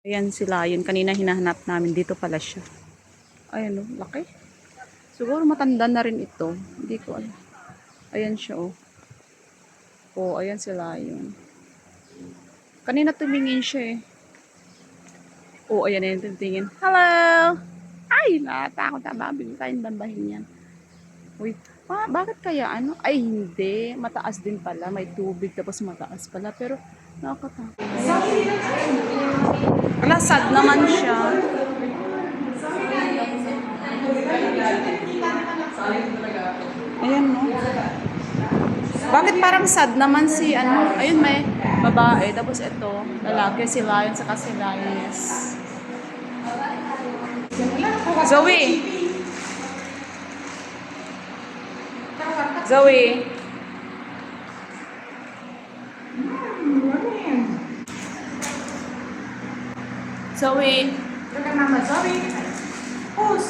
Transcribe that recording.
Ayan sila, yun kanina hinahanap namin, dito pala siya. Ayan, oh, laki. Siguro matanda na rin ito. Hindi ko alam. Ayan siya, oh. Oh, ayan sila, yun. Kanina tumingin siya, eh. Oh, ayan, ayan, tumingin. Hello! Ay, natakot na. Baka bigla tayong dambahin yan. Uy, bakit kaya ano? Ay, hindi. Mataas din pala. May tubig, tapos mataas pala. Pero, nakakatakot. Wala, sad naman siya. Ayan, no? Bakit parang sad naman si, ano? Ayun, may babae. Tapos ito, lalaki, si Lion, saka si Lioness. Zoe! Zoe! Zoe! Look at Mama Zoe. Who's?